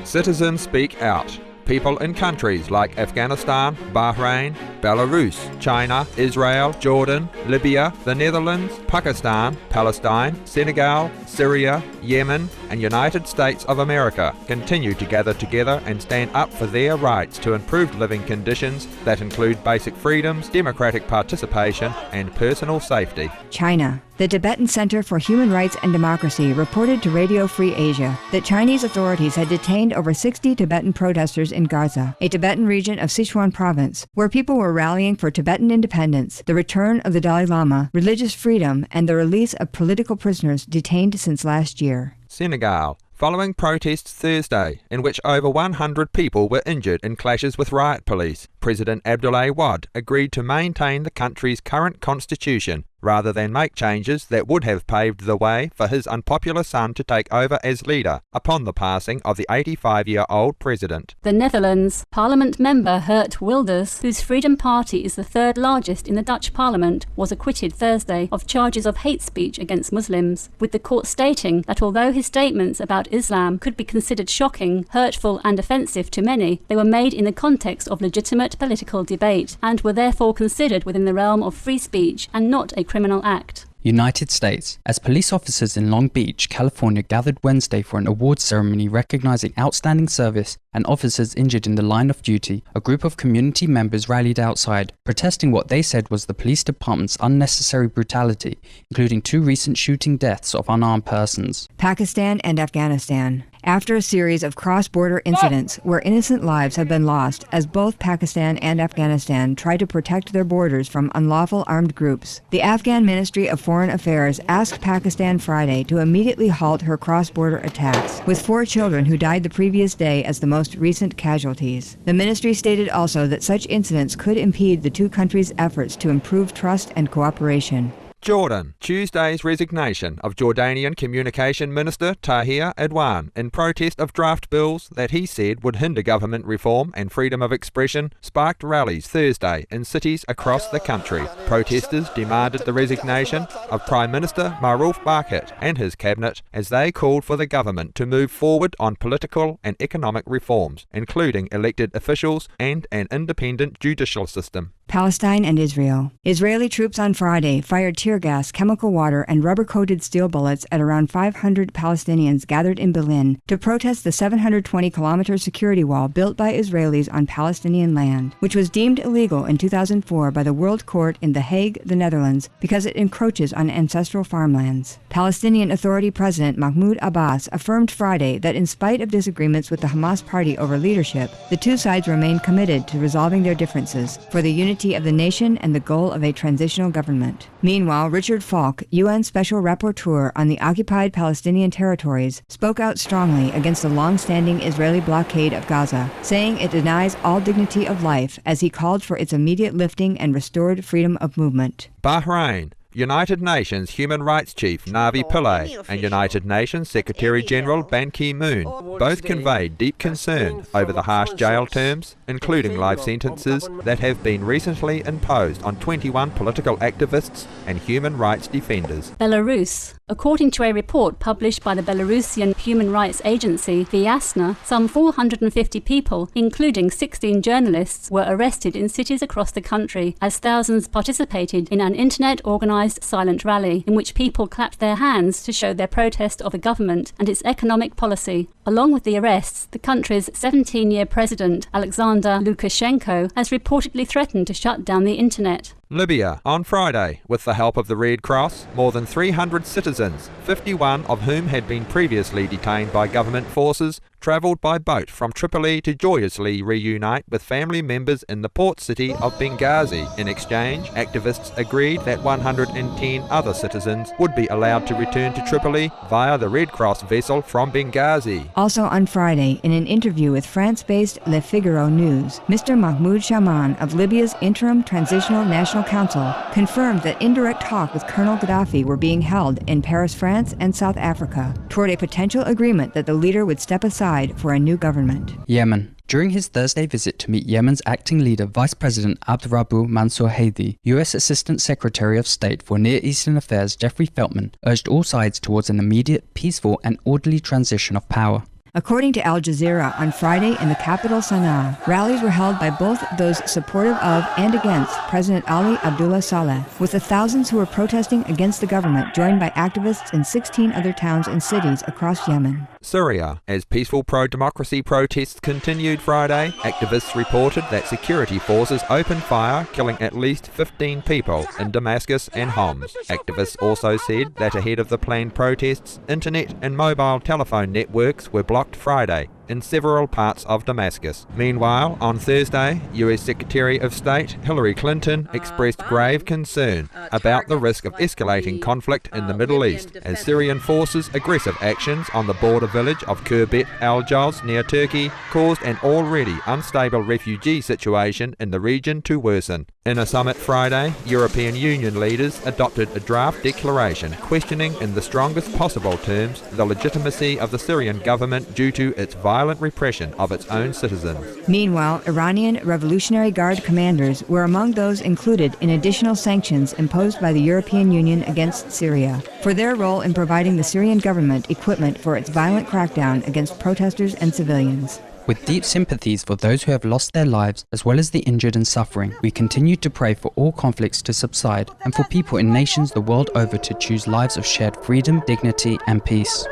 Citizens speak out. People in countries like Afghanistan, Bahrain, Belarus, China, Israel, Jordan, Libya, the Netherlands, Pakistan, Palestine, Senegal, Syria, Yemen, and United States of America continue to gather together and stand up for their rights to improved living conditions that include basic freedoms, democratic participation, and personal safety. China. The Tibetan Center for Human Rights and Democracy reported to Radio Free Asia that Chinese authorities had detained over 60 Tibetan protesters in Garzê, a Tibetan region of Sichuan province, where people were rallying for Tibetan independence, the return of the Dalai Lama, religious freedom, and the release of political prisoners detained since last year. Senegal. Following protests Thursday, in which over 100 people were injured in clashes with riot police, President Abdoulaye Wade agreed to maintain the country's current constitution rather than make changes that would have paved the way for his unpopular son to take over as leader upon the passing of the 85-year-old president. The Netherlands Parliament member Geert Wilders, whose Freedom Party is the third largest in the Dutch Parliament, was acquitted Thursday of charges of hate speech against Muslims, with the court stating that although his statements about Islam could be considered shocking, hurtful and offensive to many, they were made in the context of legitimate political debate and were therefore considered within the realm of free speech and not a criminal act. United States. As police officers in Long Beach, California gathered Wednesday for an awards ceremony recognizing outstanding service and officers injured in the line of duty, a group of community members rallied outside, protesting what they said was the police department's unnecessary brutality, including 2 recent shooting deaths of unarmed persons. Pakistan and Afghanistan. After a series of cross-border incidents where innocent lives have been lost as both Pakistan and Afghanistan try to protect their borders from unlawful armed groups, the Afghan Ministry of Foreign Affairs asked Pakistan Friday to immediately halt her cross-border attacks, with 4 children who died the previous day as the most recent casualties. The ministry stated also that such incidents could impede the 2 countries' efforts to improve trust and cooperation. Jordan. Tuesday's resignation of Jordanian Communication Minister Tahir Adwan in protest of draft bills that he said would hinder government reform and freedom of expression sparked rallies Thursday in cities across the country. Protesters demanded the resignation of Prime Minister Maruf Barkat and his cabinet as they called for the government to move forward on political and economic reforms, including elected officials and an independent judicial system. Palestine and Israel. Israeli troops on Friday fired tear gas, chemical water, and rubber-coated steel bullets at around 500 Palestinians gathered in Berlin to protest the 720-kilometer security wall built by Israelis on Palestinian land, which was deemed illegal in 2004 by the World Court in The Hague, the Netherlands, because it encroaches on ancestral farmlands. Palestinian Authority President Mahmoud Abbas affirmed Friday that in spite of disagreements with the Hamas party over leadership, the 2 sides remain committed to resolving their differences for the unity of the nation and the goal of a transitional government. Meanwhile, Richard Falk, UN Special Rapporteur on the occupied Palestinian territories, spoke out strongly against the long-standing Israeli blockade of Gaza, saying it denies all dignity of life as he called for its immediate lifting and restored freedom of movement. Bahrain. United Nations Human Rights Chief Navi Pillay and United Nations Secretary-General Ban Ki-moon both conveyed deep concern over the harsh jail terms, including life sentences, that have been recently imposed on 21 political activists and human rights defenders. Belarus. According to a report published by the Belarusian human rights agency Vyasna, some 450 people, including 16 journalists, were arrested in cities across the country as thousands participated in an internet-organized silent rally in which people clapped their hands to show their protest of the government and its economic policy. Along with the arrests, the country's 17-year president, Alexander Lukashenko, has reportedly threatened to shut down the internet. Libya. On Friday, with the help of the Red Cross, more than 300 citizens, 51 of whom had been previously detained by government forces, travelled by boat from Tripoli to joyously reunite with family members in the port city of Benghazi. In exchange, activists agreed that 110 other citizens would be allowed to return to Tripoli via the Red Cross vessel from Benghazi. Also on Friday, in an interview with France-based Le Figaro News, Mr. Mahmoud Shaman of Libya's Interim Transitional National Council confirmed that indirect talks with Colonel Gaddafi were being held in Paris, France and South Africa toward a potential agreement that the leader would step aside for a new government. Yemen. During his Thursday visit to meet Yemen's acting leader, Vice President Abdurabu Mansour Hadi, U.S. Assistant Secretary of State for Near Eastern Affairs Jeffrey Feltman urged all sides towards an immediate, peaceful and orderly transition of power. According to Al Jazeera, on Friday in the capital Sana'a, rallies were held by both those supportive of and against President Ali Abdullah Saleh, with the thousands who were protesting against the government joined by activists in 16 other towns and cities across Yemen. Syria. As peaceful pro-democracy protests continued Friday, activists reported that security forces opened fire, killing at least 15 people in Damascus and Homs. Activists also said that ahead of the planned protests, internet and mobile telephone networks were blocked Friday in several parts of Damascus. Meanwhile, on Thursday, US Secretary of State Hillary Clinton expressed grave concern about the risk of escalating conflict in the Middle East as Syrian forces' aggressive actions on the border village of Kirbet al-Joz near Turkey caused an already unstable refugee situation in the region to worsen. In a summit Friday, European Union leaders adopted a draft declaration questioning in the strongest possible terms the legitimacy of the Syrian government due to its violent repression of its own citizens. Meanwhile, Iranian Revolutionary Guard commanders were among those included in additional sanctions imposed by the European Union against Syria for their role in providing the Syrian government equipment for its violent crackdown against protesters and civilians. With deep sympathies for those who have lost their lives, as well as the injured and suffering, we continue to pray for all conflicts to subside and for people in nations the world over to choose lives of shared freedom, dignity and peace.